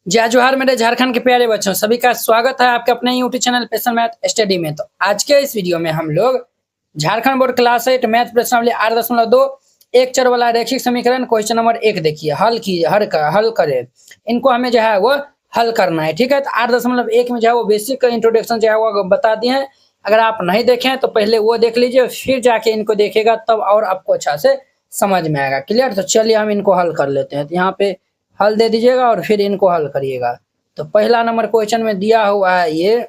जय जोहार मेरे झारखंड के प्यारे बच्चों, सभी का स्वागत है आपके अपने YouTube channel passion math study में। तो आज के इस वीडियो में हम लोग झारखंड बोर्ड क्लास 8 मैथ प्रश्नावली 8.2 एक चर वाला रैखिक समीकरण क्वेश्चन नंबर 1 देखिए, हल करें। इनको हमें जो है वो हल करना है, ठीक है। तो 8.1 में जो है वो बेसिक इंट्रोडक्शन जो है वो बता दिए हैं। अगर आप नहीं देखें तो पहले वो देख लीजिए, फिर जाके इनको देखेगा तब और आपको अच्छा से समझ में आएगा। क्लियर? तो चलिए हम इनको हल कर लेते हैं। तो यहाँ पे हल दे दीजिएगा और फिर इनको हल करिएगा। तो पहला नंबर क्वेश्चन में दिया हुआ है ये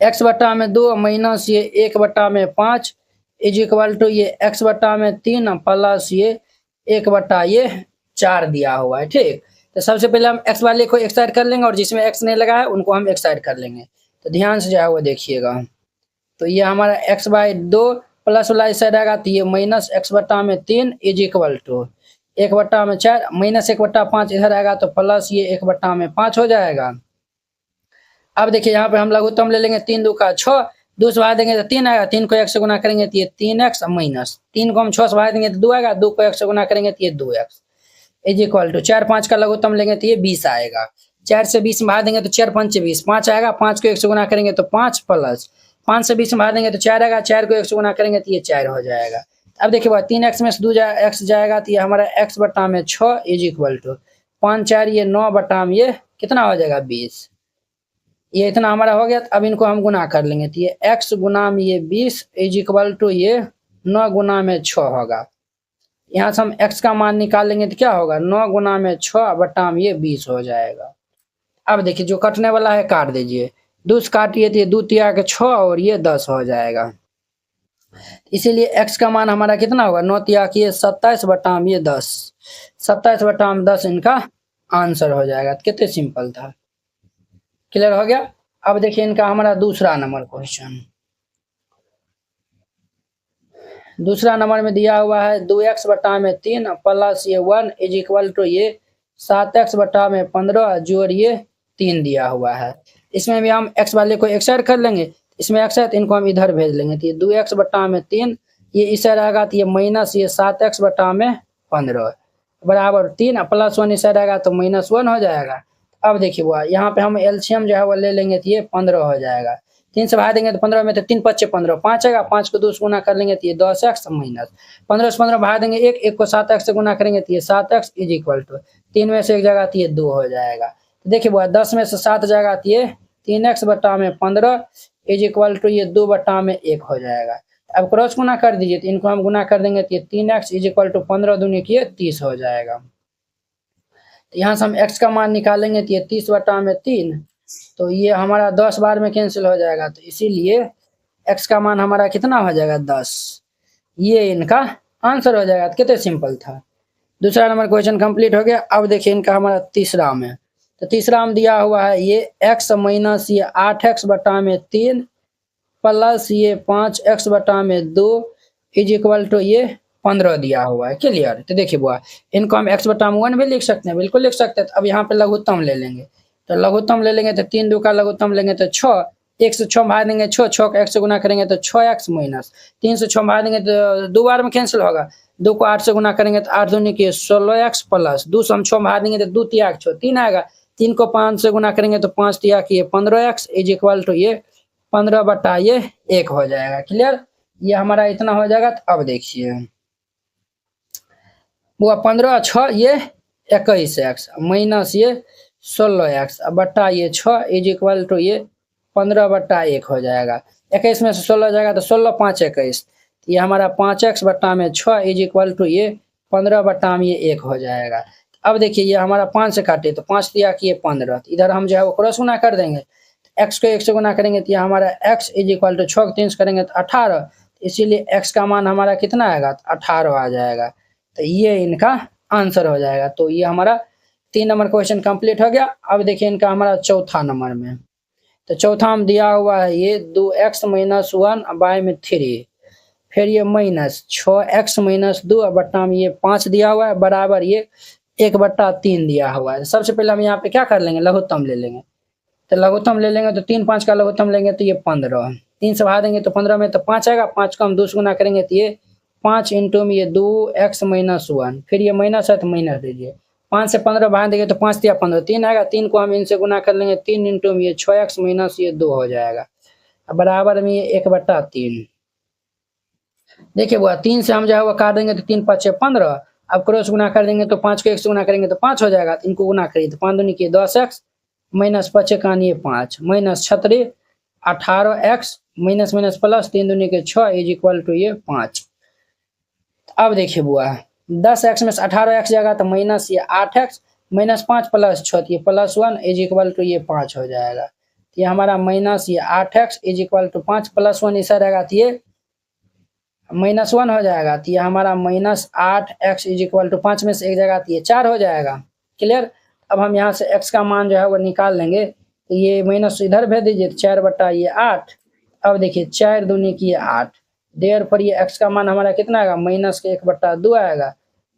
x बटा में 2 माइनस ये 1 बटा में 5 इज इक्वल टू ये x बटा में 3 प्लस ये 1 बटा ये 4 दिया हुआ है, ठीक। तो सबसे पहले हम x वाले को एक साइड कर लेंगे और जिसमें x नहीं लगा है उनको हम एक साइड कर लेंगे। तो ध्यान से जो है वो देखिएगा। तो ये हमारा x बाई 2 प्लस वाला इस साइड आएगा तो ये माइनस x बटा में 3 इज इक्वल टू 1 बटा में 4 माइनस 1 बटा 5 इधर आएगा तो प्लस ये 1 बटा में 5 हो जाएगा। अब देखिए यहाँ पे हम लघुत्तम ले लेंगे, 3 2 का 6, 2 से भाग देंगे तो 3 आएगा, 3 को 1 से गुना करेंगे तो ये 3x माइनस 3 को हम 6 से भाग देंगे तो 2 आएगा, 2 को 1 से गुना करेंगे तो ये 2x इज इक्वल टू 4 5 का लघुत्तम लेंगे तो ये 20 आएगा। 4 से 20 में भाग देंगे तो 4 5 20 5 आएगा, 5 को 1 से गुना करेंगे तो 5 प्लस 5 से 20 में भाग देंगे तो 4 आएगा, 4 को 1 से गुना करेंगे तो ये 4 हो जाएगा। अब देखिए 3x में से 2 x जाएगा तो ये हमारा x बटा में 6 इज इक्वल टू 5 4 ये 9 बटा में ये कितना हो जाएगा 20। ये इतना हमारा हो गया। अब इनको हम गुना कर लेंगे तो ये x गुना में ये 20 इज इक्वल टू ये 9 गुना में 6 होगा। यहाँ से हम x का मान निकालेंगे तो क्या होगा 9 गुना में 6 बटा में ये 20 हो जाएगा। अब देखिए जो कटने वाला है काट दीजिए, 2 से काटिए तो ये 2 तिया के 6 और ये 10 हो जाएगा। इसीलिए x का मान हमारा कितना होगा 9 तिया की 27 बटा में ये 10, 27 बटा में 10 इनका आंसर हो जाएगा। कितने सिंपल था, क्लियर हो गया। अब देखिए इनका हमारा दूसरा नंबर क्वेश्चन, दूसरा नंबर में दिया हुआ है 2x बटा में 3 प्लस ये 1 इज इक्वल टू ये 7x बटा में 15 जोड़ ये 3 दिया हुआ है। इसमें भी हम x वाले को एक साइड कर लेंगे, इसमें x है तो इनको हम इधर भेज लेंगे तो ये 2x बटा में 3 ये इस साइड आएगा तो ये माइनस ये 7x बटा में 15 बराबर 3 प्लस 1 इस साइड आएगा तो -1 हो जाएगा। अब देखिए वो यहाँ पे हम एलसीएम जो है वो ले लेंगे तो ये 15 हो जाएगा। 3 से भाग देंगे तो 15 में तो 3 5 15 5 आएगा, 5 को 2 से गुना कर लेंगे तो ये 10x माइनस 15 से 15 भाग देंगे 1 को 7x से गुना करेंगे तो ये 7x इज इक्वल टू 3 में से 1 जाएगा तो ये 2 हो जाएगा। तो देखिए वो 10 में से 7 जाएगा तो ये 3x बटा में 15 इज इक्वल टू ये 2 बटा में 1 हो जाएगा। अब क्रॉस गुना कर दीजिए तो इनको हम गुना कर देंगे तो ये 3x इज इक्वल टू 15 दूनी की 30 हो जाएगा। तो यहाँ से हम x का मान निकालेंगे तो ये 30 बटा में 3, तो ये हमारा 10 बार में कैंसिल हो जाएगा। तो इसीलिए x का मान हमारा कितना हो जाएगा 10, ये इनका आंसर हो जाएगा। तो कितने सिंपल था। दूसरा नंबर क्वेश्चन कंप्लीट हो गया। अब देखिए इनका हमारा तीसरा में, तो तीसरा में दिया हुआ है ये x माइनस ये 8x बटा में 3 प्लस ये 5x बटा में 2 इज इक्वल टू ये 15 दिया हुआ है। क्लियर? तो देखिए बुआ इनको हम x बटा में 1 भी लिख सकते हैं, बिल्कुल लिख सकते हैं। तो अब यहाँ पे लघुत्तम ले लेंगे, तो लघुत्तम ले लेंगे तो 3 2 का लघुत्तम लेंगे तो 6, 1 से 6 भाग देंगे 6, 6 को 1 से गुना करेंगे तो 6x माइनस 3 से 6 भाग देंगे तो 2 बार में कैंसिल होगा, 2 को 8 से गुना करेंगे तो 8 दूनी की 16x प्लस 2 से हम 6 भाग देंगे तो 2 तिया 6 3 आएगा, 3 को 5 से गुना करेंगे तो 5 तिया की 15x इज इक्वल टू ये 15 बटा ये 1 हो जाएगा। क्लियर? ये हमारा इतना हो जाएगा। तो अब देखिए वो 15 6 ये 21x माइनस ये 16x बटा ये 6 इज इक्वल टू ये 15 बटा 1 हो जाएगा। 21 में से 16 जाएगा तो 16 5 21, ये हमारा 5x बटा में 6 इज इक्वल टू ये 15 बटा में ये 1 हो जाएगा। अब देखिए ये हमारा 5 से काटे तो 5 दिया कि ये 15, इधर हम जो है वो क्रॉस गुना कर देंगे, x को 1 से गुना करेंगे तो ये हमारा x इज इक्वल टू 6 को 3 से करेंगे तो 18, इसीलिए x का मान हमारा कितना आएगा 18 आ जाएगा। तो ये इनका आंसर हो जाएगा। तो ये हमारा 3 नंबर क्वेश्चन कंप्लीट हो गया। अब देखिए इनका हमारा चौथा नंबर में, तो चौथा में दिया हुआ है ये 2x माइनस 1 बाय में 3 फिर ये माइनस 6x माइनस 2 बटा में ये 5 दिया हुआ है बराबर ये 1 बटा 3 दिया हुआ है। सबसे पहले हम यहाँ पे क्या कर लेंगे लघुत्तम ले लेंगे, तो लघुत्तम ले लेंगे तो 3 5 का लघुत्तम लेंगे तो ये 15, 3 से भाग देंगे तो 15 में तो 5 आएगा, 5 को हम 2 से गुना करेंगे तो ये 5 इंटू में ये 2x माइनस 1 फिर ये माइनस है तो माइनस दीजिए 5 से 15 भाग देंगे तो 5 या 15 3 आएगा, 3 को हम इनसे गुना कर लेंगे, 3 इंटू में ये 6x माइनस ये 2 हो जाएगा, बराबर में ये 1/3। देखिए वो 3 से हम जो है वो काट देंगे तो 3 5 6 15, अब क्रॉस गुना कर देंगे तो 5 को 1 से गुना करेंगे तो 5 हो जाएगा, इनको गुना करिए तो 5 दूनी की 10x minus 5 कानिए 5 minus 36 18x minus minus plus 3 दूनी के 6 इज इक्वल टू ये 5। अब देखिए बुआ 10x में 18x जाएगा तो माइनस ये 8x माइनस 5 प्लस 6 ये प्लस 1 इज इक्वल टू ये 5 हो जाएगा। तो ये हमारा माइनस ये 8x is equal to 5 plus 1 इसे रहेगा तो ये माइनस 1 हो जाएगा। तो ये हमारा minus 8x is equal to 5 में से एक जगह तो ये 4 हो जाएगा। क्लियर। अब हम यहाँ से x का मान जो है वो निकाल लेंगे, तो ये माइनस इधर भेज दीजिए, 4/8। अब देखिए 4 दूनी की 8, देर पर ये x का मान हमारा कितना आएगा, माइनस के 1/2 आएगा।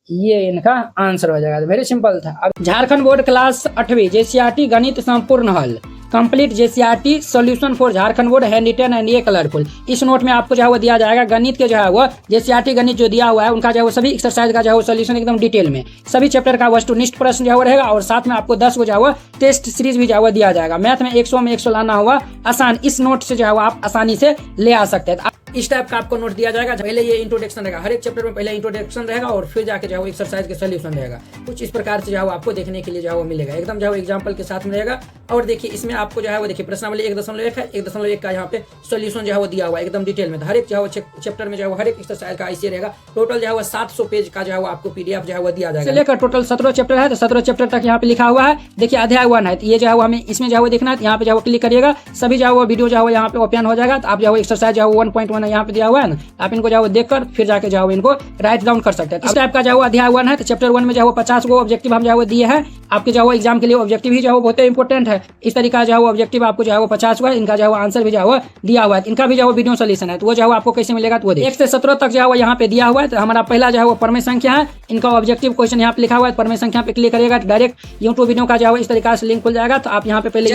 ये इनका आंसर हो जाएगा। वेरी सिंपल था। अब झारखंड बोर्ड क्लास 8वीं जेसीईआरटी गणित संपूर्ण हल complete JCERT solution for Jharkhand board handwritten and ये कलरफुल। इस नोट में आपको जो है वो दिया जाएगा गणित के जो है वो जेसीईआरटी गणित जो दिया हुआ है उनका जो है वो सभी एक्सरसाइज का जो है वो सॉल्यूशन एकदम डिटेल में, सभी चैप्टर का वस्तुनिष्ठ प्रश्न जो है वो रहेगा, और साथ में आपको 10 को जो है वो टेस्ट सीरीज भी जो है वो दिया जाएगा। मैथ में 100 में 100 लाना हुआ आसान, इस नोट से जो है वो आप आसानी से ले आ सकते हैं। इस टाइप का आपको नोट दिया जाएगा। पहले ये इंट्रोडक्शन रहेगा, हर एक चैप्टर में पहले इंट्रोडक्शन रहेगा और फिर जाके जो है एक्सरसाइज के सॉल्यूशन रहेगा। कुछ इस प्रकार से जो है आपको देखने के लिए जो है वो मिलेगा, एकदम जो है एग्जांपल के साथ में रहेगा। और देखिए इसमें आपको जो है वो देखिए प्रश्नावली 1.1 है, 1.1 का यहाँ पे सॉल्यूशन जो है वो दिया हुआ है एकदम डिटेल में। हर एक जो है चैप्टर में जो है वो हर एक एक्सरसाइज का ऐसे रहेगा। टोटल जो है वो 700 पेज का जो है वो आपको पीडीएफ जो है वो दिया जाएगा। लेकर टोटल 17 चैप्टर है, तो 17 चैप्टर तक यहाँ पे लिखा हुआ है। देखिए अध्याय 1 है, ये जो है वो हमें इसमें जो है वो देखना है, यहाँ पे जो है क्लिक करिएगा, सभी जो है वो वीडियो जो है वो यहाँ पे ओपन हो जाएगा। तो आप जो है एक्सरसाइज जो है 1.1 यहाँ पे दिया हुआ है ना, आप इनको जो है देखकर फिर जाके जो है इनको राइट डाउन कर सकते हैं। इस टाइप का जो है अध्याय 1 है, तो चैप्टर 1 में जो है 50 को ऑब्जेक्टिव हम जो है दिए हैं आपके जो है एग्जाम के लिए। ऑब्जेक्टिव ही जो है बहुत इंपॉर्टेंट है। इस तरीका जो है ऑब्जेक्टिव आपको जो है 50 हुआ है, इनका जो है आंसर भी जो है दिया हुआ है, इनका भी जो है वीडियो सोल्यूशन है। तो वो जो है आपको कैसे मिलेगा तो वो 1 से 17 तक जो है यहाँ पे दिया हुआ है। तो हमारा पहला जो है वो परमेय संख्या है, इनका ऑब्जेक्टिव क्वेश्चन यहाँ पे लिखा हुआ है। परमेय संख्या पे क्लिक करिएगा तो डायरेक्ट यूट्यूब वीडियो का जो है इस तरीका से लिंक खुल जाएगा। तो आप यहाँ पे पहले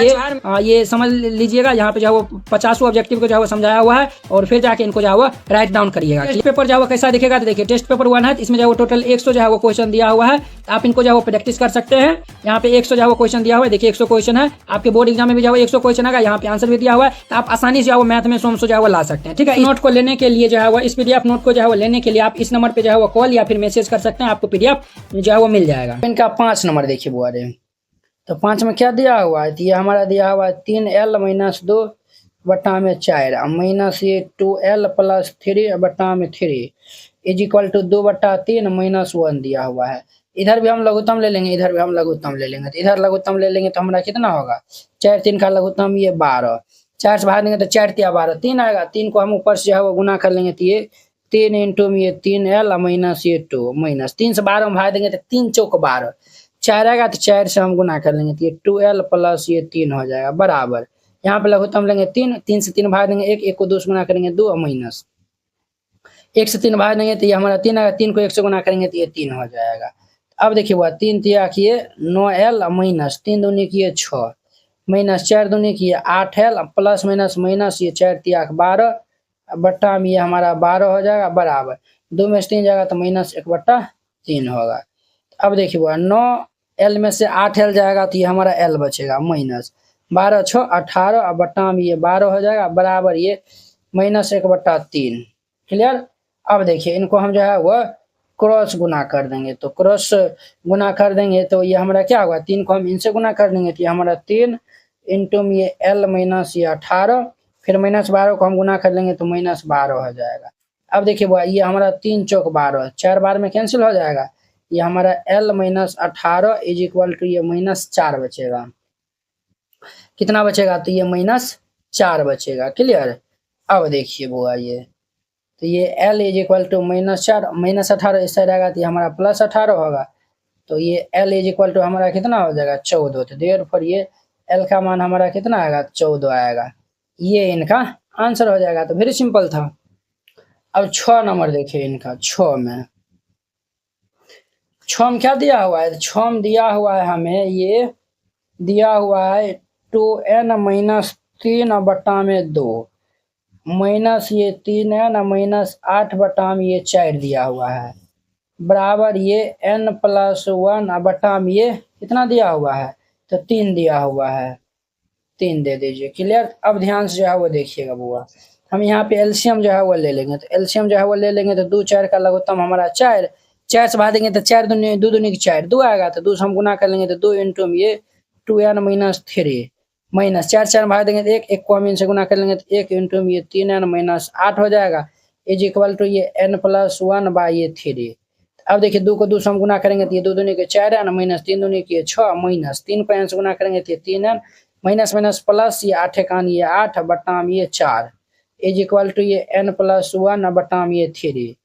ये समझ लीजिएगा, यहाँ पे जो है 50 ऑब्जेक्टिव को जो है समझाया हुआ है, और फिर जाके इनको जो है राइट डाउन करिएगा। टेस्ट पेपर जो है कैसा दिखेगा तो देखिए टेस्ट पेपर 1 है, इसमें जो है टोटल 100 जो है वो क्वेश्चन दिया हुआ है। आप इनको जो है प्रैक्टिस कर सकते हैं। यहाँ पे 100 जो है क्वेश्चन दिया हुआ है, देखिए 100 क्वेश्चन है। आपके बोर्ड एग्जाम में भी जो है 100 क्वेश्चन आएगा, यहाँ पे आंसर भी दिया हुआ है। तो आप आसानी से जो है मैथ में 100 जो है ला सकते हैं। ठीक है, इस नोट को लेने के लिए जो है वो इस पीडीएफ नोट को जो है वो लेने के लिए आप इस नंबर पे जो है वो कॉल या फिर मैसेज कर सकते हैं, आपको पीडीएफ जो है वो मिल जाएगा। इनका 5 नंबर देखिए बुआ रे, तो 5 में क्या दिया हुआ है, ये हमारा दिया हुआ है 3l - 2 बटा में 4 माइनस ये 2l + 3 बटा में 3 इज इक्वल टू 2/3 - 1 दिया हुआ है। इधर भी हम लघुत्तम ले लेंगे, इधर भी हम लघुत्तम ले लेंगे। तो इधर लघुत्तम ले लेंगे तो हमारा कितना होगा, 4 3 का लघुत्तम ये 12, 4 से भाग देंगे तो 4 × 12 3 आएगा। 3 को हम ऊपर से जो है वो गुना कर लेंगे तो ये 3 इंटू में ये 3l माइनस ये 2 माइनस 3 से 12 में भाग देंगे तो 3 चौक 12, 4 आएगा तो 4 से हम गुना कर लेंगे तो ये 2l + ये 3 हो जाएगा बराबर। यहाँ पे लघुत्तम लेंगे 3, 3 से 3 भाग देंगे 1, 1 को 2 से गुना करेंगे 2 माइनस 1 से 3 भाग देंगे तो ये हमारा 3 आएगा, 3 को 1 से गुना करेंगे तो ये 3 हो जाएगा। अब देखिए वो 3 तिया किए 9l माइनस 3 दूनी किए 6 माइनस 4 दूनी किए 8l प्लस माइनस माइनस ये 4 तिया 12 बट्टा में ये हमारा 12 हो जाएगा बराबर। 2 में से 3 जाएगा तो -1/3 होगा। अब देखिए वो 9l में से 8l जाएगा तो ये हमारा l बचेगा माइनस 12 6 18 और बट्टा में ये 12 हो जाएगा बराबर ये -1/3। क्लियर। अब देखिए इनको हम जो है वो क्रॉस गुना कर देंगे, तो क्रॉस गुना कर देंगे तो ये हमारा क्या होगा, 3 को हम इनसे गुना कर देंगे तो ये हमारा 3 इंटू में ये l माइनस ये 18 फिर -12 को हम गुना कर लेंगे तो -12 हो जाएगा। अब देखिए वो ये हमारा 3 चौक 12, 4 बार में कैंसिल हो जाएगा। ये हमारा l - 18 इज इक्वल टू ये -4 बचेगा। कितना बचेगा तो ये -4 बचेगा। क्लियर। अब देखिए बुआ ये तो ये l इज इक्वल टू -4 -18 इस साइड आएगा तो ये हमारा +18 होगा। तो ये l इज इक्वल टू हमारा कितना हो जाएगा 14। तो देर पर ये l का मान हमारा कितना आएगा 14 आएगा। ये इनका आंसर हो जाएगा। तो वेरी सिंपल था। अब 6 नंबर देखिए इनका 6 में क्या दिया हुआ है, 6 में दिया हुआ है हमें ये दिया हुआ है 2n - 3 बटा में 2 माइनस ये 3n - 8 बटा में ये 4 दिया हुआ है। बराबर ये n+1 बटा में ये कितना दिया हुआ है, तो 3 दिया हुआ है, 3 दे दीजिए। क्लियर। अब ध्यान से जो है वो देखिएगा बुआ, हम यहाँ पे एलसीएम जो है वो ले लेंगे, तो एलसीएम जो है वो ले लेंगे तो 2 4 का लघुत्तम हमारा 4, 4 से भाग देंगे तो 4 दूनी 2 दूनी की 4 2 आएगा, तो 2 से हम गुना कर लेंगे तो 2 इंटू में ये 2n-3 माइनस 4 4 भाग देंगे तो 1 1 को हम इनसे गुना कर लेंगे तो 1 इंटू में ये 3n-8 हो जाएगा, इज इक्वल टू ये n+1 बाई ये 3। अब देखिए 2 को 2 से हम गुना करेंगे तो ये 2 दूनी के 4n माइनस 3 दूनी के 6 माइनस 3 को n से गुना करेंगे तो ये 3n माइनस माइनस प्लस ये 8 एकान ये 8 बटा में ये 4 इज इक्वल टू ये n+1 बटा में ये 3।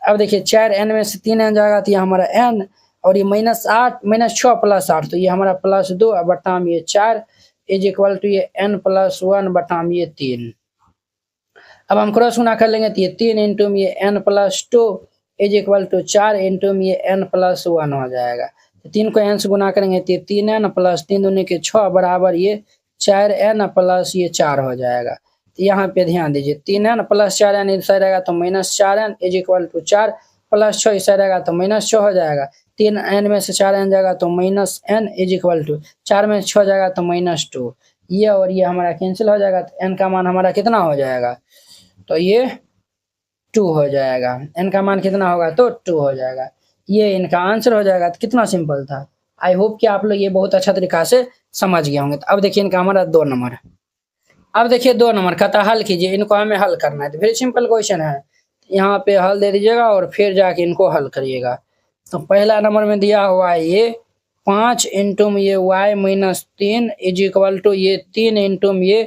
अब देखिए 4n में से 3n जाएगा तो ये हमारा n, और ये -8 -6 + 8 तो ये हमारा +2 बटा में ये 4 इज इक्वल टू ये n+1 बटा में ये 3। अब हम क्रॉस गुना कर लेंगे तो ये 3 इंटू में ये n+2 is equal to 4 into में ये n+1 हो जाएगा। तो 3 को n से गुना करेंगे तो ये 3n प्लस 3 दूनी के 6 बराबर ये 4n प्लस ये 4 हो जाएगा। तो यहाँ पे ध्यान दीजिए 3n प्लस 4n इस साइड रहेगा तो -4n is equal to 4 plus 6 इस साइड रहेगा तो -6 हो जाएगा। 3n में से 4n जाएगा तो -n इज इक्वल टू 4 में 6 जाएगा तो -2, ये और ये हमारा कैंसिल हो जाएगा, तो n का मान हमारा कितना हो जाएगा, तो ये 2 हो जाएगा। n का मान कितना होगा, तो 2 हो जाएगा। ये इनका आंसर हो जाएगा। तो कितना सिंपल था। आई होप कि आप लोग ये बहुत अच्छा तरीका से समझ गए होंगे। तो अब देखिए इनका हमारा 2 नंबर। अब देखिए 2 नंबर कहता हल कीजिए, इनको हमें हल करना है। तो वेरी सिंपल क्वेश्चन है, यहाँ पे हल दे दीजिएगा और फिर जाके इनको हल करिएगा। तो पहला नंबर में दिया हुआ है ये 5 इंटू में ये y-3 इज इक्वल टू ये 3 इंटू में ये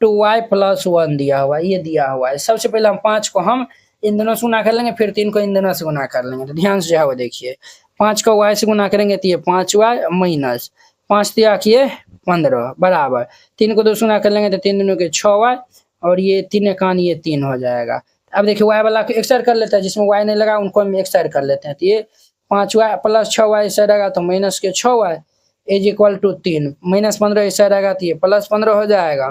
2y+1 दिया हुआ है, ये दिया हुआ है। सबसे पहले हम 5 को हम इन दोनों से गुना कर लेंगे, फिर 3 को इन दोनों से गुना कर लेंगे। तो ध्यान से जो है वो देखिए, 5 को y से गुना करेंगे तो ये 5y माइनस 5 दिया कि ये 15 बराबर 3 को 2 से गुना कर लेंगे तो 3 दूनी के 6y और ये 3 एकान ये 3 हो जाएगा। अब देखिए y वाला को एक साइड कर लेते हैं, जिसमें y नहीं लगा उनको हम एक साइड कर लेते हैं। तो ये 5y प्लस 6y इस साइड आएगा तो माइनस के 6y इज इक्वल टू 3 -15 इस साइड आएगा तो ये +15 हो जाएगा।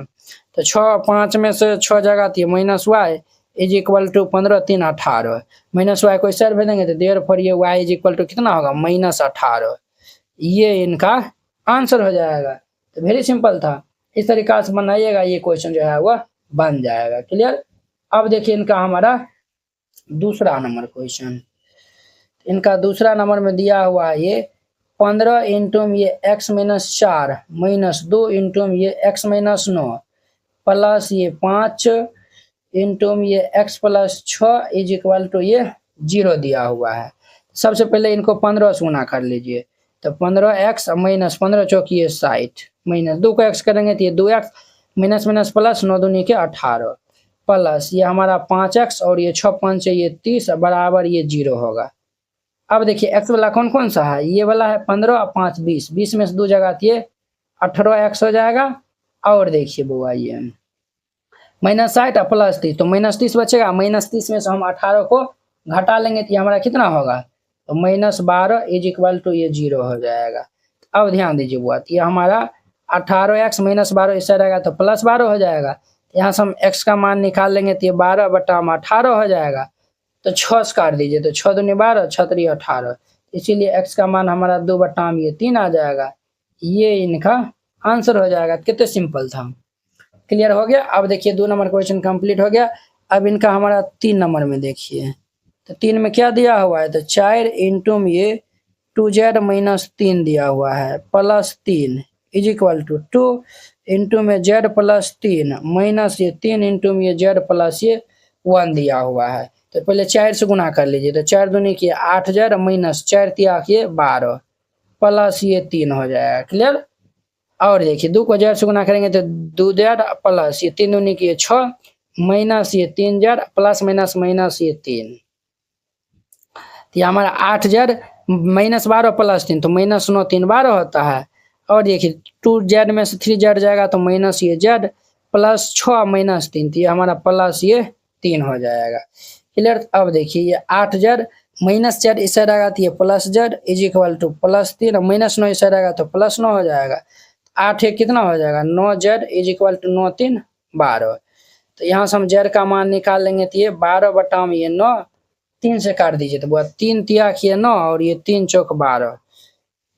तो 6 5 में से 6 जाएगा तो ये -y is equal to 15 3 18 -y को इस साइड भेजेंगे तो देयरफॉर ये y इज इक्वल टू कितना होगा, -18। ये इनका आंसर हो जाएगा। तो वेरी सिंपल था, इस तरीका से बनाइएगा, ये क्वेश्चन जो है वह बन जाएगा। क्लियर। अब देखिए इनका हमारा दूसरा नंबर क्वेश्चन, इनका दूसरा नंबर में दिया हुआ है ये 15 इंटू में ये x-4 माइनस 2 इंटू में ये x-9 प्लस ये 5 इंटू में ये x+6 इज इक्वल टू ये 0 दिया हुआ है। सबसे पहले इनको 15 से गुना कर लीजिए, तो 15x माइनस 15 चौकी 60 माइनस 2 को x करेंगे तो ये 2x माइनस माइनस प्लस 9 दूनी के 18 प्लस ये हमारा 5x और ये 6 5 ये 30 बराबर ये 0 होगा। अब देखिए x वाला कौन कौन सा है, ये वाला है 15 और 5 20, 20 में से 2 जगह ये 18x हो जाएगा। और देखिए बुआ ये -60 प्लस 30 तो -30 बचेगा, -30 में से हम 18 को घटा लेंगे तो ये हमारा कितना होगा, तो -12 इज इक्वल टू ये 0 हो जाएगा। अब ध्यान दीजिए बुआ, ये हमारा 18x -12 इससे रहेगा तो +12 हो जाएगा। यहाँ से हम x का मान निकाल लेंगे तो ये 12 बटा 18 हो जाएगा। तो 6 से काट दीजिए तो 6 दूनी 12 6 3 18, इसीलिए x का मान हमारा 2 बटा ये 3 आ जाएगा। ये इनका आंसर हो जाएगा। कितने सिंपल था। क्लियर हो गया। अब देखिए 2 नंबर क्वेश्चन कंप्लीट हो गया। अब इनका हमारा 3 नंबर में देखिए, तो 3 में क्या दिया हुआ है, तो 4 इंटू में ये 2z माइनस 3 दिया हुआ है plus 3 is equal to 2 into में z प्लस 3 माइनस ये 3 इंटू में ये z प्लस ये 1 दिया हुआ है। तो पहले 4 से गुना कर लीजिए, तो 4 दूनी की 8z माइनस 4 तिया की 12 प्लस ये 3 हो जाएगा। क्लियर। और देखिए 2 को z से गुना करेंगे तो 2z प्लस ये 3 दूनी की 6 माइनस ये 3z प्लस माइनस माइनस ये 3, तो ये हमारा 8z माइनस 12 प्लस 3 तो -9 3 12 होता है। और देखिए 2z में से 3z जाएगा तो माइनस ये z प्लस 6 माइनस 3 तो ये हमारा प्लस ये 3 हो जाएगा। क्लियर। अब देखिए ये 8z माइनस z इस साइड आएगा तो ये plus z is equal two plus 3 -9 इस साइड आएगा तो प्लस 9 हो जाएगा। 8 एक कितना हो जाएगा 9z इज इक्वल टू 9 3 12। तो यहाँ से हम z का मान निकाल लेंगे तो ये 12 बटा में ये 9 3 से काट दीजिए तो बुआ 3 तिया किए 9 और ये 3 चौक 12,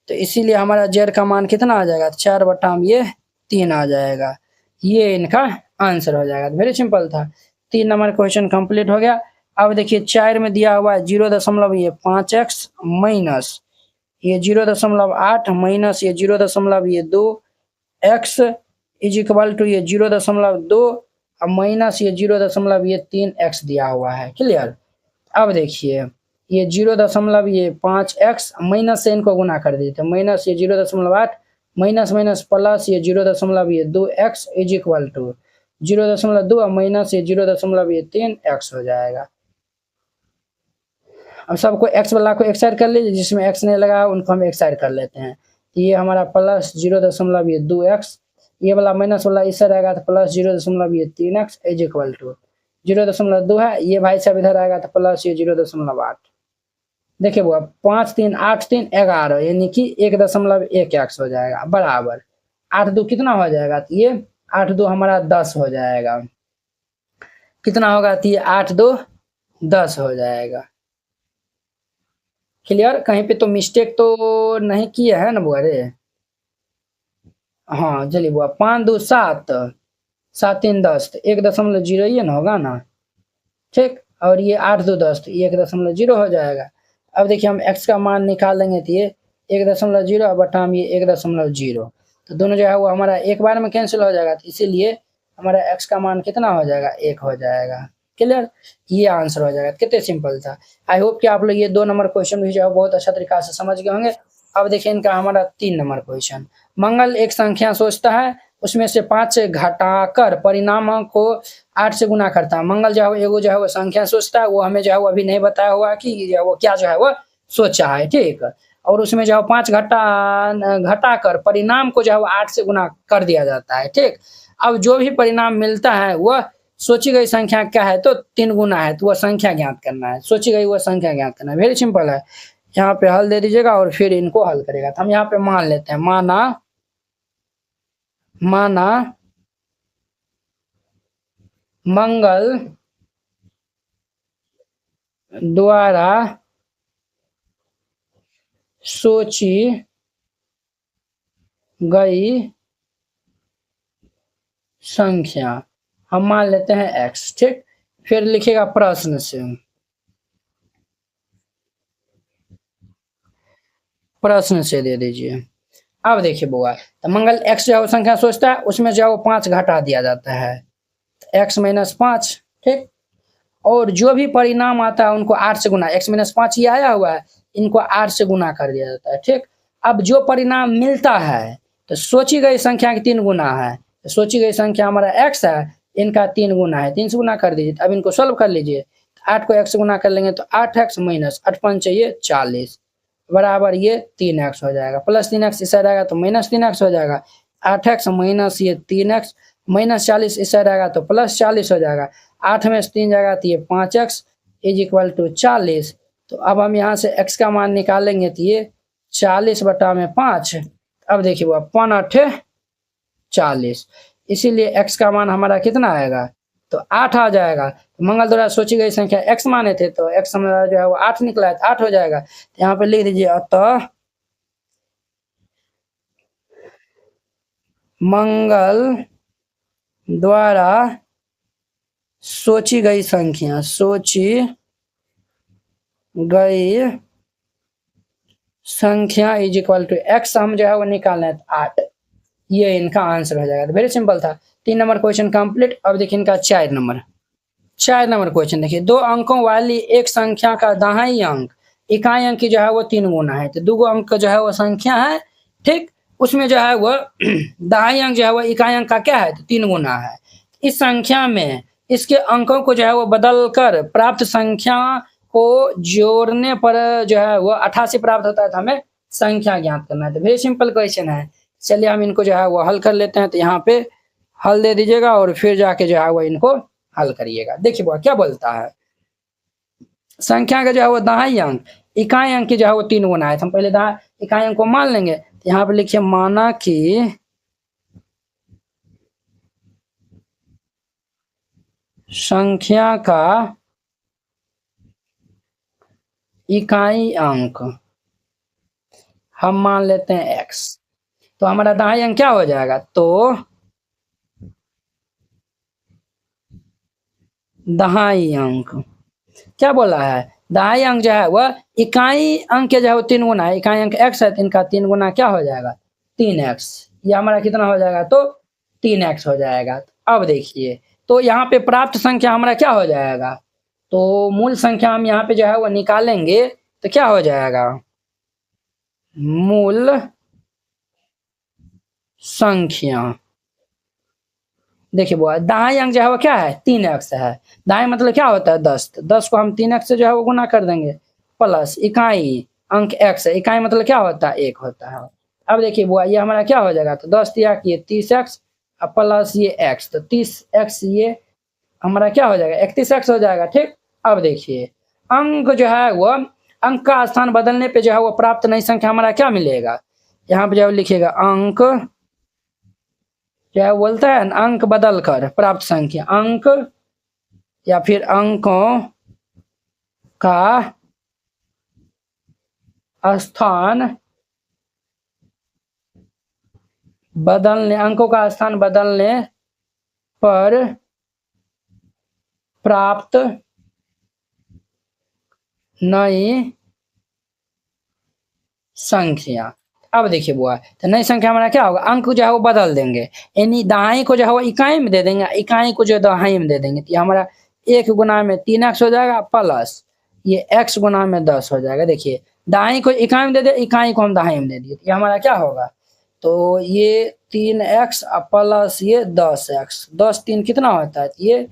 तो इसीलिए हमारा जेड का मान कितना आ जाएगा, 4 बटा में ये 3 आ जाएगा। ये इनका आंसर हो जाएगा। वेरी सिंपल था। 3 नंबर क्वेश्चन कंप्लीट हो गया। अब देखिए 4 में दिया हुआ है 0.5x माइनस ये 0.8 माइनस ये 0.2x इज इक्वल टू ये 0.2 और माइनस ये 0.3x दिया हुआ है। क्लियर। अब देखिए ये 0.5x माइनस से इनको गुना कर दीजिए तो माइनस ये 0.8 माइनस माइनस प्लस ये 0.2x इज इक्वल टू 0.2 और माइनस ये 0.3x हो जाएगा। अब सबको x वाला को एक साइड कर लीजिए, जिसमें x नहीं लगा उनको हम एक साइड कर लेते हैं। तो ये हमारा प्लस 0.2x, ये वाला माइनस वाला इस साइड आएगा तो plus 0.3x is equal to 0.2 है, ये भाई साहब इधर आएगा तो प्लस ये 0.8। देखिए वो 5 3 8 3 11 यानी कि 1.1x हो जाएगा बराबर 8 2 कितना हो जाएगा, तो ये 8 2 हमारा 10 हो जाएगा। कितना होगा, तो ये 8 2 10 हो जाएगा। क्लियर। कहीं पे तो मिस्टेक तो नहीं किया है ना बुआ रे। हाँ चलिए बुआ 5 2 7 7 3 10 तो 1.0 ये ना होगा ना। ठीक। और ये 8 2 10 तो 1.0 हो जाएगा। अब देखिए हम x का मान निकाल लेंगे तो ये 1.0 बटा में ये 1.0 तो दोनों जो है वो हमारा एक बार में कैंसिल हो जाएगा, तो इसीलिए हमारा x का मान कितना हो जाएगा, 1 हो जाएगा। क्लियर। ये आंसर हो जाएगा। कितने सिंपल था। आई होप कि आप लोग ये 2 नंबर क्वेश्चन भी जो है बहुत अच्छा तरीका से समझ गए होंगे। अब देखिए इनका हमारा 3 नंबर क्वेश्चन। मंगल एक संख्या सोचता है, उसमें से 5 से घटाकर परिणाम को 8 से गुना करता है। मंगल जो है वो संख्या सोचता है, वो हमें जो है वो अभी नहीं बताया हुआ कि वो क्या जो है वो सोचा है। ठीक। और उसमें जो है 5 घटाकर परिणाम को जो है वो 8 से गुना कर दिया जाता है। ठीक। अब जो भी परिणाम मिलता है वह सोची गई संख्या क्या है, तो 3 गुना है, तो वह संख्या ज्ञात करना है। सोची गई वह संख्या ज्ञात करना है। वेरी सिंपल है। यहाँ पे हल दे दीजिएगा और फिर इनको हल करेगा। तो हम यहाँ पे मान लेते हैं, माना मंगल द्वारा सोची गई संख्या हम मान लेते हैं x। ठीक। फिर लिखेगा प्रश्न से, प्रश्न से दे दीजिए। अब देखिए बुआ, तो मंगल x जो है वो संख्या सोचता है, उसमें जो है वो 5 घटा दिया जाता है, x माइनस 5। ठीक। और जो भी परिणाम आता है उनको 8 से गुना, x माइनस 5 ये आया हुआ है, इनको 8 से गुना कर दिया जाता है। ठीक। अब जो परिणाम मिलता है तो सोची गई संख्या की 3 गुना है, तो सोची गई संख्या हमारा x है, इनका 3 गुना है, 3 से गुना कर दीजिए। अब इनको सॉल्व कर लीजिए। 8 को x से गुना कर लेंगे तो 8x माइनस 8 5 चाहिए 40 बराबर ये 3x हो जाएगा। प्लस 3x इस साइड आएगा तो माइनस 3x हो जाएगा। 8x माइनस ये 3x माइनस 40 इस साइड आएगा तो प्लस 40 हो जाएगा। 8 में से 3 जाएगा तो ये 5x इज इक्वल टू 40। तो अब हम यहाँ से x का मान निकालेंगे तो ये 40 बटा में 5। अब देखिए वो 5 8 40, इसीलिए x का मान हमारा कितना आएगा, तो 8 आ जाएगा। तो मंगल द्वारा सोची गई संख्या x माने थे, तो x हमारा जो है वो 8 निकला है, तो 8 हो जाएगा। तो यहाँ पे लिख दीजिए, अतः मंगल द्वारा सोची गई संख्या इज इक्वल टू x हम जो है वो निकालना है 8। ये इनका आंसर हो जाएगा। वेरी सिंपल था। 3 नंबर क्वेश्चन कंप्लीट। अब देखिए इनका 4 नंबर क्वेश्चन देखिए, 2 अंकों वाली एक संख्या का दाहिनी अंक इकाई अंक की जो है वो 3 गुना है। तो 2 अंक का जो है वो संख्या है। ठीक। उसमें जो है वो दाहिनी अंक जो है वो इकाई अंक का क्या है, तो 3 गुना है। इस संख्या में इसके अंकों को जो है वो बदल कर प्राप्त संख्या को जोड़ने पर जो है वो 88 प्राप्त होता है। तो हमें संख्या ज्ञात करना है। तो वेरी सिंपल क्वेश्चन है। चलिए हम इनको जो है वो हल कर लेते हैं। तो यहाँ पे हल दे दीजिएगा और फिर जाके जो है वो इनको हल करिएगा। देखिए वो क्या बोलता है, संख्या का जो है वो दाहिनी अंक इकाई अंक की जो है वो 3 गुना है। तो हम पहले इकाई अंक को मान लेंगे। तो यहाँ पे लिखिए, माना कि संख्या का इकाई अंक हम मान लेते हैं x, तो हमारा दाहिने अंक क्या हो जाएगा, तो दाहिने अंक क्या बोला है, दाहिने अंक जो है वह इकाई अंक के जो है वो 3 गुना है, इकाई अंक x है, इनका 3 गुना क्या हो जाएगा 3x, ये हमारा कितना हो जाएगा, तो 3x हो जाएगा। अब देखिए तो यहाँ पे प्राप्त संख्या हमारा क्या हो जाएगा, तो मूल संख्या हम यहाँ पे जो है वो निकालेंगे तो क्या हो जाएगा, मूल संख्या, देखिए वो दाएं अंक जो है वो क्या है 3x है, दाएं मतलब क्या होता है 10, 10 को हम 3x से जो है वो गुना कर देंगे, प्लस इकाई अंक x है, इकाई मतलब क्या होता है 1 होता है। अब देखिए बुआ ये हमारा क्या हो जाएगा, तो 10 दिया कि 30x प्लस ये x, तो 30x ये हमारा क्या हो जाएगा 31x हो जाएगा, ठीक। अब देखिए अंक जो है वो अंक का स्थान बदलने पे जो है वो प्राप्त नई संख्या हमारा क्या मिलेगा, यहाँ पे जो लिखिएगा अंक क्या बोलता है, अंक बदल कर प्राप्त संख्या, अंक या फिर अंकों का स्थान बदलने, अंकों का स्थान बदलने पर प्राप्त नई संख्या। अब देखिए बुआ तो नई संख्या हमारा क्या होगा, अंक जो है वो बदल देंगे, यानी दाएं को जो है वो इकाई में दे देंगे, इकाई को जो दाएं में दे देंगे, तो हमारा 1 गुना में 3x हो जाएगा प्लस ये x गुना में 10 हो जाएगा। देखिए दाएं को इकाई में दे दे, इकाई को हम दाएं में दे दिए, ये हमारा क्या होगा, तो ये 3x प्लस ये 10x, 10 3 कितना होता है, ये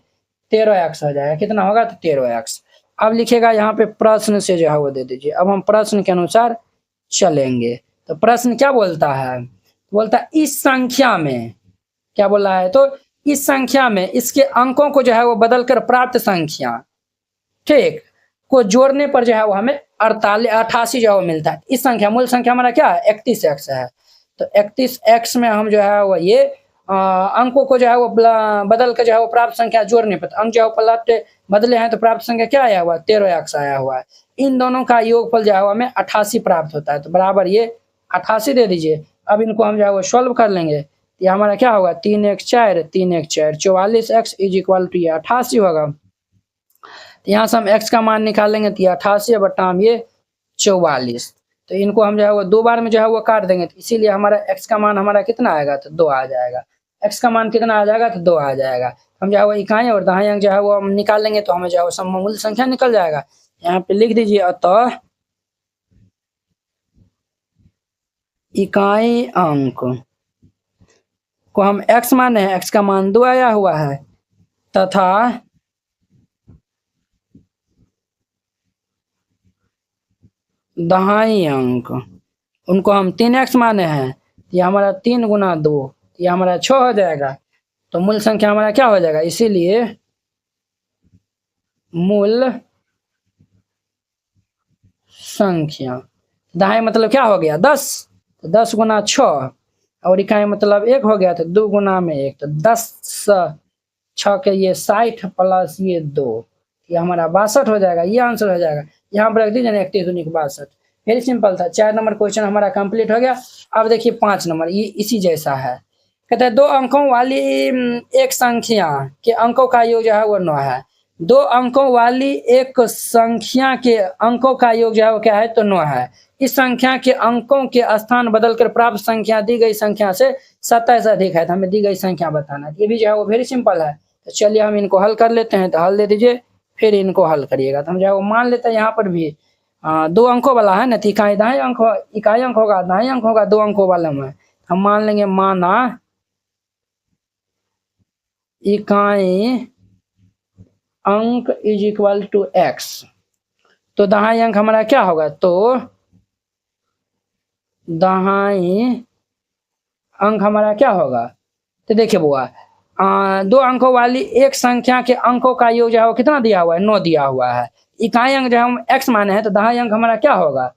13x हो जाएगा, कितना होगा तो 13x। अब लिखेगा यहाँ पे प्रश्न से जो है वो दे दीजिए, अब हम प्रश्न के अनुसार चलेंगे, तो प्रश्न क्या बोलता है, बोलता है इस संख्या में क्या बोला है, तो इस संख्या में इसके अंकों को जो है वो बदलकर प्राप्त संख्या ठीक को जोड़ने पर जो है वो हमें 88 जो है वो मिलता है। इस संख्या मूल संख्या हमारा क्या है 31x है, तो 31x में हम जो है वो ये अंकों को जो है वो बदल कर जो है वो प्राप्त संख्या जोड़ने पर, अंक जो है पलट बदले हैं तो प्राप्त संख्या क्या आया हुआ है 13x आया हुआ है, इन दोनों का योगफल जो है वो हमें 88 प्राप्त होता है, तो बराबर ये 88 दे दीजिए। अब इनको हम जो है वो सॉल्व कर लेंगे, ये हमारा क्या होगा 3 1 4 3 1 4 44x इज इक्वल टू ये 88 होगा, तो यहाँ से हम x का मान निकालेंगे तो ये 88 बटा ये 44, तो इनको हम जो है वो 2 बार में जो है वो काट देंगे, तो इसीलिए हमारा x का मान हमारा कितना आएगा, तो 2 आ जाएगा, x का मान कितना आ जाएगा, तो 2 आ जाएगा। हम जो है वो इकाई और दाएं अंक जो है वो हम निकालेंगे तो हमें जो है वो सममूल संख्या निकल जाएगा। यहाँ पे लिख दीजिए अतः इकाई अंक को हम x माने हैं, x का मान 2 आया हुआ है, तथा दाई अंक उनको हम 3x माने हैं, ये हमारा 3 गुना 2 ये हमारा 6 हो जाएगा, तो मूल संख्या हमारा क्या हो जाएगा, इसीलिए मूल संख्या दाएं मतलब क्या हो गया 10, तो 10 गुना 6 और इकाई मतलब 1 हो गया, तो 2 गुना में 1, तो 10 6 के ये 60 प्लस ये 2 ये हमारा 62 हो जाएगा, ये आंसर हो जाएगा। यहाँ पर रख दीजिए ना 61 वेरी सिंपल था। 4 नंबर क्वेश्चन हमारा कंप्लीट हो गया। अब देखिए 5 नंबर ये इसी जैसा है, कहते हैं 2 अंकों वाली एक संख्या के अंकों का योग जो है वो 9 है, 2 अंकों वाली एक संख्या के अंकों का योग जो है वो क्या है, तो 9 है। इस संख्या के अंकों के स्थान बदलकर प्राप्त संख्या दी गई संख्या से 27 अधिक है, तो हमें दी गई संख्या बताना है। ये भी जो है वो वेरी सिंपल है, तो चलिए हम इनको हल कर लेते हैं, तो हल दे दीजिए फिर इनको हल करिएगा। तो हम जो है वो मान लेते हैं यहाँ पर भी 2 अंकों वाला है ना, तो इकाई अंक होगा, दाएं अंक होगा 2 अंकों वाला में, हम मान लेंगे माना इकाई अंक इज इक्वल टू x, तो दाहाई अंक हमारा क्या होगा, तो दाहाई अंक हमारा क्या होगा, तो देखिए बुआ 2 अंकों वाली एक संख्या के अंकों का योग जो है वो कितना दिया हुआ है, 9 दिया हुआ है। इकाई अंक जो हम x माने हैं, तो दाहाई अंक हमारा क्या होगा,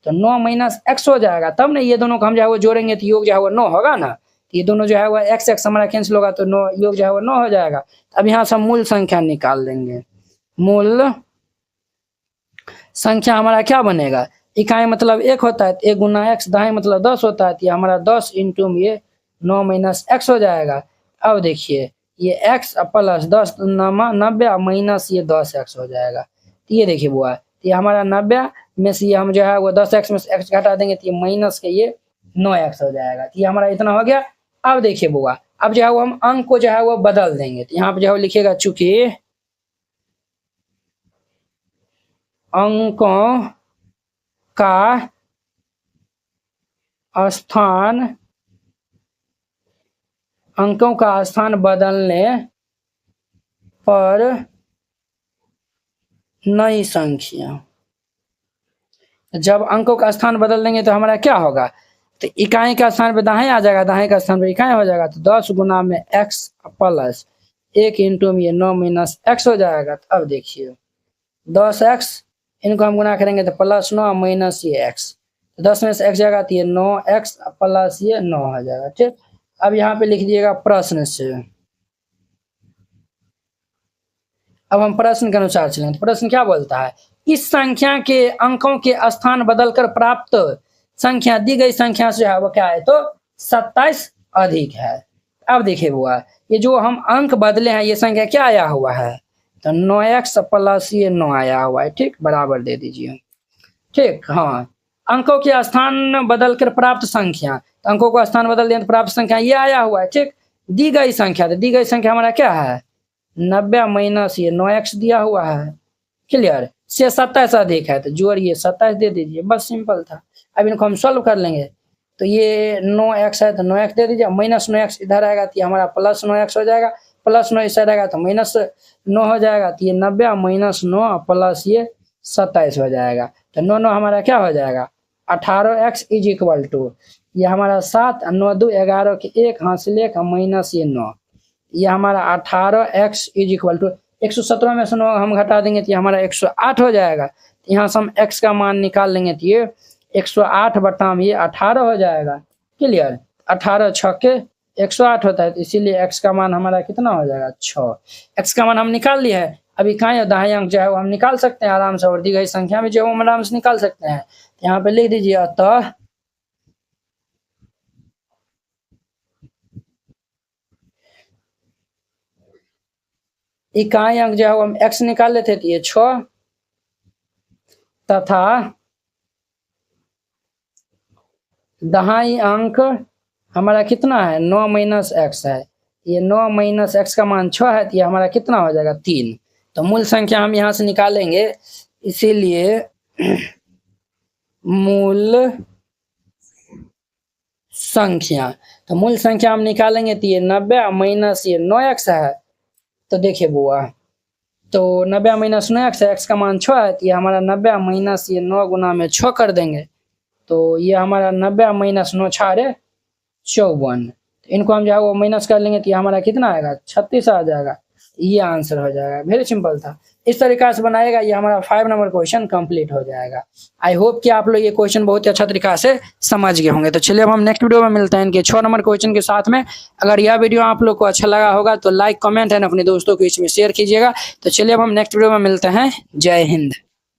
तो 9 माइनस x हो जाएगा, तब ना ये दोनों को हम जो है वो जोड़ेंगे तो योग जो है वो 9 होगा ना, ये दोनों जो है वो x हमारा कैंसिल होगा, तो 9 योग जो है वो 9 हो जाएगा। अब यहाँ से हम मूल संख्या निकाल लेंगे, मूल संख्या हमारा क्या बनेगा, इकाई मतलब 1 होता है, 1 गुना x, दहाई मतलब 10 होता है, तो ये हमारा 10 इंटू ये 9 माइनस x हो जाएगा। अब देखिए ये x प्लस 10 90 माइनस ये 10x हो जाएगा। तो ये देखिए बुआ, ये हमारा 90 में से ये हम जो है वो 10x में से x घटा देंगे तो ये माइनस के ये 9x हो जाएगा। तो ये हमारा इतना हो गया। अब देखिए बुआ, अब जो है वो हम अंक को जो है वो बदल देंगे। तो यहाँ पे जो है लिखिएगा, चूंकि अंकों का स्थान बदलने पर नई संख्या, जब अंकों का स्थान बदल देंगे तो हमारा क्या होगा, तो इकाई का स्थान पे दाएं आ जाएगा, दाएं का स्थान पे इकाई हो जाएगा। तो 10 गुना में x प्लस 1 इंटू में ये 9 माइनस x हो जाएगा। तो अब देखिए 10x, इनको हम गुना करेंगे तो प्लस 9 माइनस ये x, तो 10 में से x जाएगा तो ये 9x प्लस ये 9 हो जाएगा। ठीक, अब यहाँ पे लिख दिएगा प्रश्न से। अब हम प्रश्न के अनुसार चलेंगे। तो प्रश्न क्या बोलता है, इस संख्या के अंकों के स्थान बदलकर प्राप्त संख्या दी गई संख्या से है वो क्या है, तो 27 अधिक है। अब देखिए बुआ, ये जो हम अंक बदले हैं ये संख्या क्या आया हुआ है, तो 9x प्लस ये 9 आया हुआ है। ठीक, बराबर दे दीजिए। ठीक, हाँ, अंकों के स्थान बदलकर प्राप्त संख्या, तो अंकों का स्थान बदल दिया तो प्राप्त संख्या ये आया हुआ है। ठीक, दी गई संख्या, तो दी गई संख्या हमारा क्या है, 90 माइनस ये 9x दिया हुआ है। क्लियर, से 27 अधिक है तो जोड़िए 27 दे दीजिए, बस सिंपल था। अब इनको हम सॉल्व कर लेंगे। तो ये 9x है तो 9x दे दीजिए, माइनस 9x इधर आएगा तो ये हमारा प्लस 9x हो जाएगा, प्लस 9 इस साइड आएगा तो माइनस 9 हो जाएगा। तो ये 90 माइनस 9 प्लस ये 27 हो जाएगा। तो 9 9 हमारा क्या हो जाएगा, 18x इज इक्वल टू ये हमारा 7 9 2 11 के 1 हासिल 1 माइनस ये 9, ये हमारा 18x इज इक्वल टू 117 में से 9 हम घटा देंगे तो ये हमारा 108 हो जाएगा। तो यहाँ से हम x का मान निकाल लेंगे तो ये 108 बटा में ये 18 हो जाएगा। क्लियर, 18 छक्के 108 होता है, तो इसीलिए x का मान हमारा कितना हो जाएगा, 6। x का मान हम निकाल लिया है। अभी इकाई और दाएं अंक जो है वो हम निकाल सकते हैं आराम से, और दी गई संख्या में जो है हम आराम से निकाल सकते हैं। यहाँ पे लिख दीजिए, अतः इकाई अंक जो है हम x निकाल लेते थे, ये 6 तथा दहाई अंक हमारा कितना है, 9 माइनस x है। ये 9 माइनस x का मान 6 है, तो ये हमारा कितना हो जाएगा, 3। तो मूल संख्या हम यहाँ से निकालेंगे, इसीलिए मूल संख्या, तो मूल संख्या हम निकालेंगे तो ये 90 माइनस ये 9x है। तो देखिए बुआ, तो 90 माइनस 9x है, x का मान 6 है, तो ये हमारा 90 माइनस ये 9 गुना में 6 कर देंगे। तो ये हमारा 90 माइनस 9 6 54, इनको हम जो है वो माइनस कर लेंगे तो ये हमारा कितना आएगा, 36 आ जाएगा। ये आंसर हो जाएगा, वेरी सिंपल था। इस तरीका से बनाएगा, ये हमारा 5 नंबर क्वेश्चन कंप्लीट हो जाएगा। आई होप कि आप लोग ये क्वेश्चन बहुत ही अच्छा तरीका से समझ गए होंगे। तो चलिए अब हम नेक्स्ट वीडियो में मिलते हैं इनके 6 नंबर क्वेश्चन के साथ में। अगर यह वीडियो आप लोग को अच्छा लगा होगा तो लाइक कमेंट एंड अपने दोस्तों को इसमें शेयर कीजिएगा। तो चलिए अब हम नेक्स्ट वीडियो में मिलते हैं। जय हिंद।